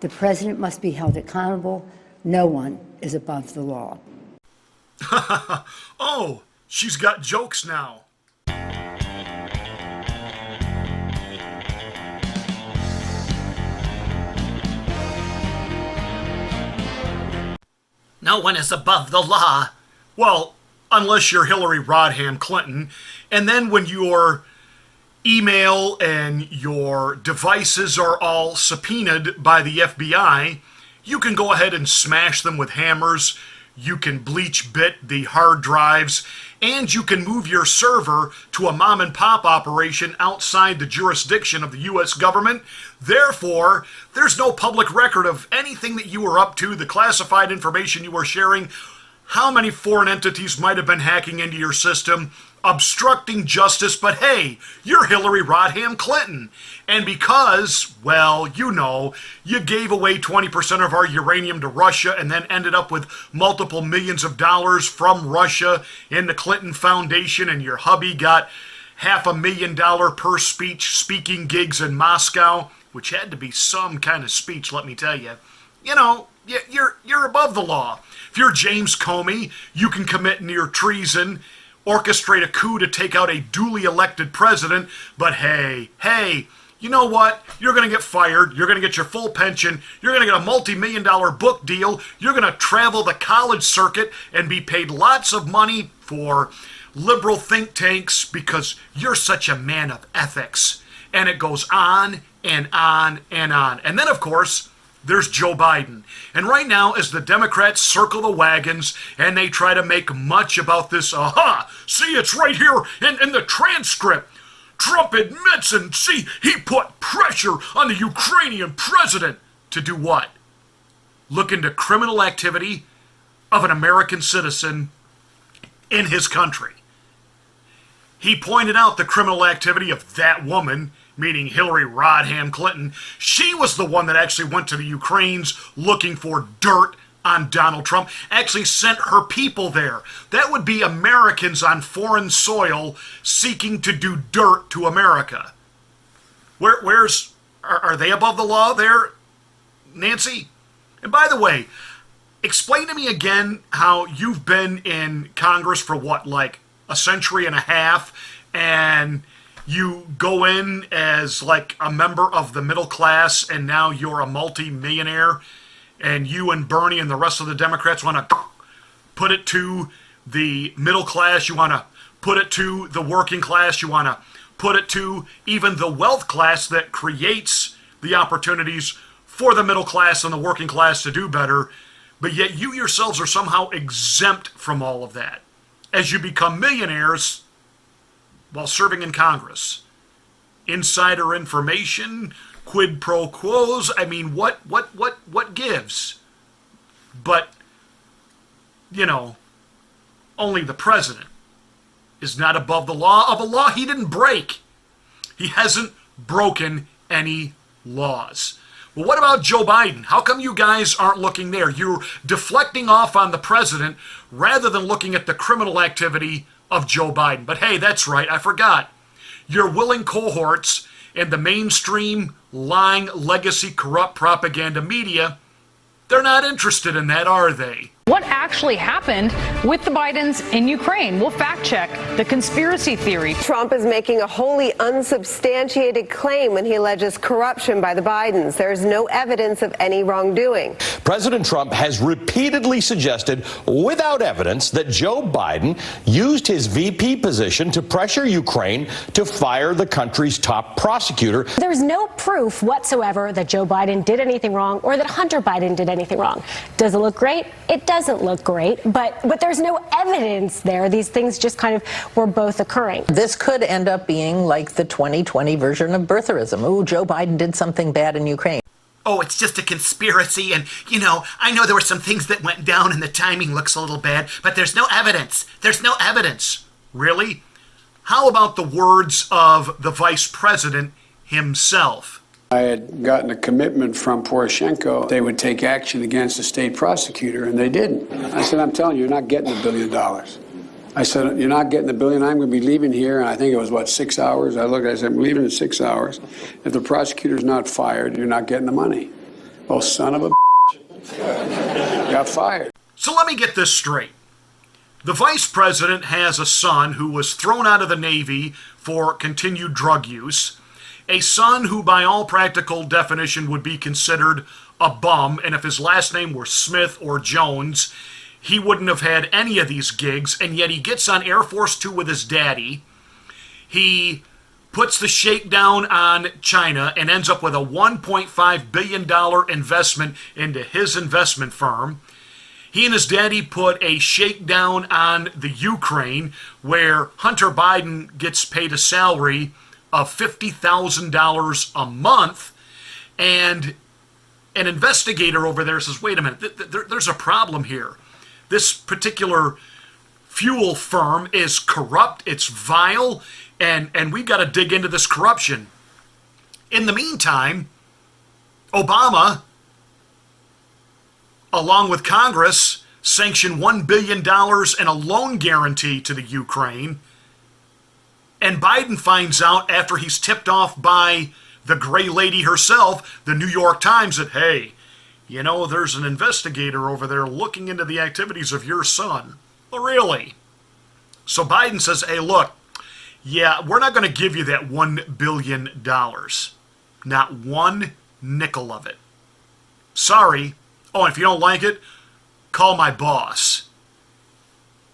The president must be held accountable. No one is above the law. Oh, she's got jokes now. No one is above the law. Well, unless you're Hillary Rodham Clinton, and then when your email and your devices are all subpoenaed by the FBI, you can go ahead and smash them with hammers, you can bleach bit the hard drives, and you can move your server to a mom and pop operation outside the jurisdiction of the U.S. government. Therefore, there's no public record of anything that you were up to, the classified information you were sharing, how many foreign entities might have been hacking into your system, obstructing justice, but hey, you're Hillary Rodham Clinton. And because, well, you know, you gave away 20% of our uranium to Russia and then ended up with multiple millions of dollars from Russia in the Clinton Foundation, and your hubby got $500,000 per speech speaking gigs in Moscow, which had to be some kind of speech, let me tell you. You know, you're above the law. If you're James Comey, you can commit near treason, orchestrate a coup to take out a duly elected president, but hey, you know what? You're going to get fired, you're going to get your full pension, you're going to get a multi-million-dollar book deal, you're going to travel the college circuit and be paid lots of money for liberal think tanks because you're such a man of ethics. And it goes on and on and on. And then, of course, there's Joe Biden. And right now, as the Democrats circle the wagons and they try to make much about this, see, it's right here in the transcript. Trump admits, and see, he put pressure on the Ukrainian president to do what? Look into criminal activity of an American citizen in his country. He pointed out the criminal activity of that woman, meaning Hillary Rodham Clinton. She was the one that actually went to the Ukraines looking for dirt on Donald Trump, actually sent her people there. That would be Americans on foreign soil seeking to do dirt to America. Are they above the law there, Nancy? And by the way, explain to me again how you've been in Congress for what, like a century and a half, and you go in as like a member of the middle class, and now you're a multi-millionaire, and you and Bernie and the rest of the Democrats want to put it to the middle class, you want to put it to the working class, you want to put it to even the wealth class that creates the opportunities for the middle class and the working class to do better, but yet you yourselves are somehow exempt from all of that as you become millionaires while serving in Congress. Insider information, quid pro quos, I mean, what gives? But, you know, only the president is not above the law of a law he didn't break. He hasn't broken any laws. Well, what about Joe Biden? How come you guys aren't looking there? You're deflecting off on the president rather than looking at the criminal activity of Joe Biden. But hey, that's right, I forgot. Your willing cohorts and the mainstream lying legacy corrupt propaganda media, they're not interested in that, are they? What actually happened with the Bidens in Ukraine? We'll fact check the conspiracy theory. Trump is making a wholly unsubstantiated claim when he alleges corruption by the Bidens. There is no evidence of any wrongdoing. President Trump has repeatedly suggested, without evidence, that Joe Biden used his VP position to pressure Ukraine to fire the country's top prosecutor. There's no proof whatsoever that Joe Biden did anything wrong or that Hunter Biden did anything wrong. Does it look great? It doesn't look great, but there's no evidence there. These things just kind of were both occurring. This could end up being like the 2020 version of birtherism. Ooh, Joe Biden did something bad in Ukraine. Oh, it's just a conspiracy, and, you know, I know there were some things that went down and the timing looks a little bad, but there's no evidence. There's no evidence. Really? How about the words of the vice president himself? I had gotten a commitment from Poroshenko they would take action against the state prosecutor, and they didn't. I said, I'm telling you, you're not getting $1 billion. I said, you're not getting $1 billion. I'm going to be leaving here, and I think it was, 6 hours? I looked, I said, I'm leaving in 6 hours. If the prosecutor's not fired, you're not getting the money. Oh, son of a got fired. So let me get this straight. The vice president has a son who was thrown out of the Navy for continued drug use, a son who by all practical definition would be considered a bum, and if his last name were Smith or Jones, he wouldn't have had any of these gigs, and yet he gets on Air Force Two with his daddy. He puts the shakedown on China and ends up with a $1.5 billion investment into his investment firm. He and his daddy put a shakedown on the Ukraine, where Hunter Biden gets paid a salary of $50,000 a month, and an investigator over there says, wait a minute, there's a problem here. This particular fuel firm is corrupt, it's vile, and we've got to dig into this corruption. In the meantime, Obama, along with Congress, sanctioned $1 billion in a loan guarantee to the Ukraine. And Biden finds out after he's tipped off by the gray lady herself, the New York Times, that, hey, you know, there's an investigator over there looking into the activities of your son. Well, really? So Biden says, hey, look, yeah, we're not going to give you that $1 billion. Not one nickel of it. Sorry. Oh, and if you don't like it, call my boss.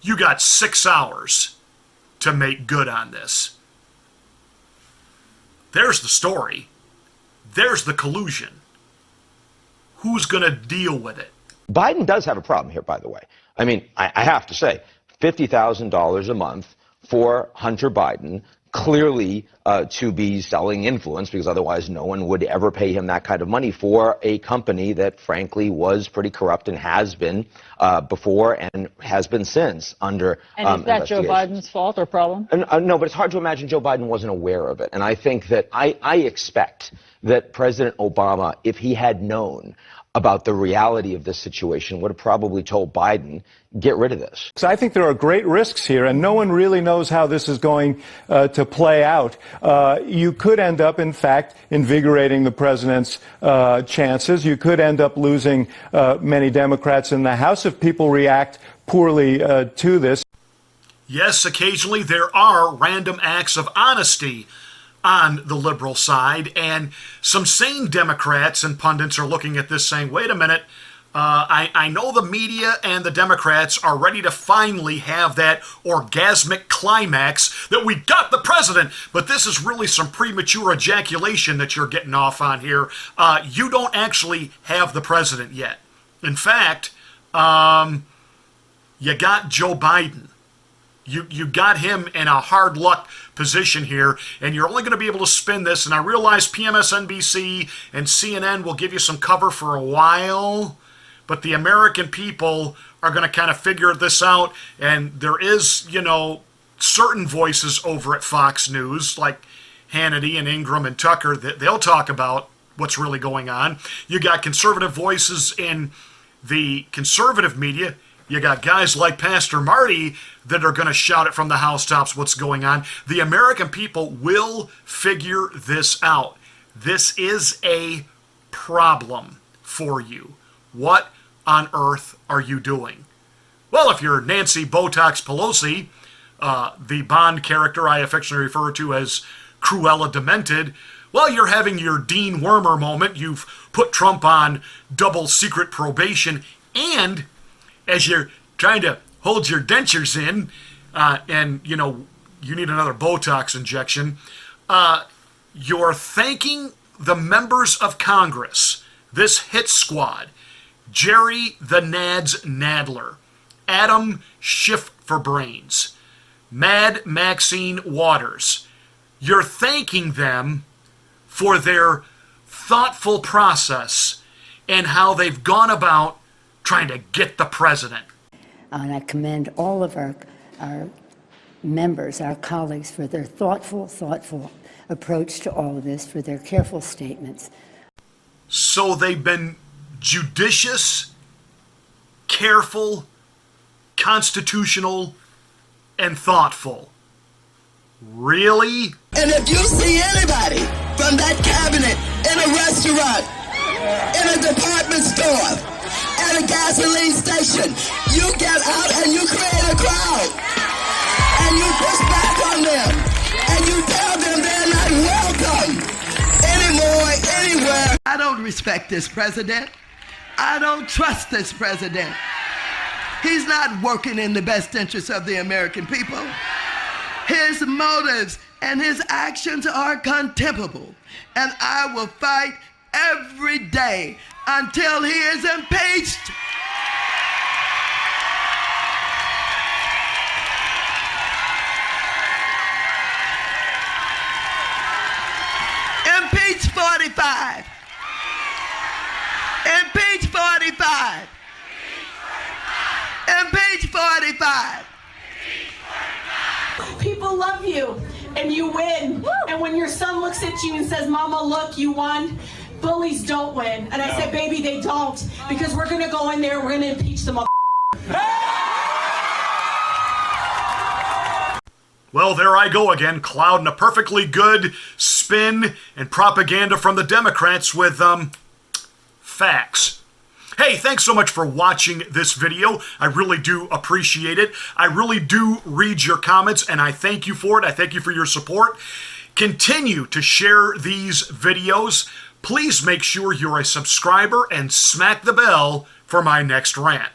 You got 6 hours to make good on this. There's the story. There's the collusion. Who's going to deal with it? Biden does have a problem here, by the way. I mean, I have to say, $50,000 a month for Hunter Biden, clearly to be selling influence, because otherwise no one would ever pay him that kind of money for a company that, frankly, was pretty corrupt and has been before and has been since under And is that Joe Biden's fault or problem? No, but it's hard to imagine Joe Biden wasn't aware of it. And I think that I expect that President Obama, if he had known about the reality of this situation, would have probably told Biden, get rid of this. So I think there are great risks here, and no one really knows how this is going to play out. You could end up, in fact, invigorating the president's chances. You could end up losing many Democrats in the House if people react poorly to this. Yes, occasionally there are random acts of honesty on the liberal side, and some sane Democrats and pundits are looking at this saying, wait a minute, I know the media and the Democrats are ready to finally have that orgasmic climax that we got the president, but this is really some premature ejaculation that you're getting off on here. You don't actually have the president yet. In fact, you got Joe Biden. You got him in a hard luck position here, and you're only going to be able to spin this, and I realize PMSNBC and CNN will give you some cover for a while, but the American people are going to kind of figure this out, and there is, you know, certain voices over at Fox News, like Hannity and Ingram and Tucker, that they'll talk about what's really going on. You got conservative voices in the conservative media. You got guys like Pastor Marty that are going to shout it from the housetops what's going on. The American people will figure this out. This is a problem for you. What on earth are you doing? Well, if you're Nancy Botox Pelosi, the Bond character I affectionately refer to as Cruella Demented, well, you're having your Dean Wormer moment. You've put Trump on double secret probation, and as you're trying to hold your dentures in, and, you know, you need another Botox injection, you're thanking the members of Congress, this hit squad, Jerry the Nads Nadler, Adam Schiff for Brains, Mad Maxine Waters. You're thanking them for their thoughtful process and how they've gone about trying to get the president. And I commend all of our members, our colleagues, for their thoughtful approach to all of this, for their careful statements. So they've been judicious, careful, constitutional, and thoughtful. Really? And if you see anybody from that cabinet in a restaurant in a department store, at a gasoline station. You get out and you create a crowd. And you push back on them. And you tell them they're not welcome anymore, anywhere. I don't respect this president. I don't trust this president. He's not working in the best interest of the American people. His motives and his actions are contemptible. And I will fight every day until he is impeached. Impeach 45. Impeach 45. Impeach 45. People love you and you win. And when your son looks at you and says, Mama, look, you won, bullies don't win. And I said, baby, they don't. Because we're going to go in there, we're going to impeach the Well, there I go again, clouding a perfectly good spin and propaganda from the Democrats with, facts. Hey, thanks so much for watching this video. I really do appreciate it. I really do read your comments, and I thank you for it. I thank you for your support. Continue to share these videos. Please make sure you're a subscriber and smack the bell for my next rant.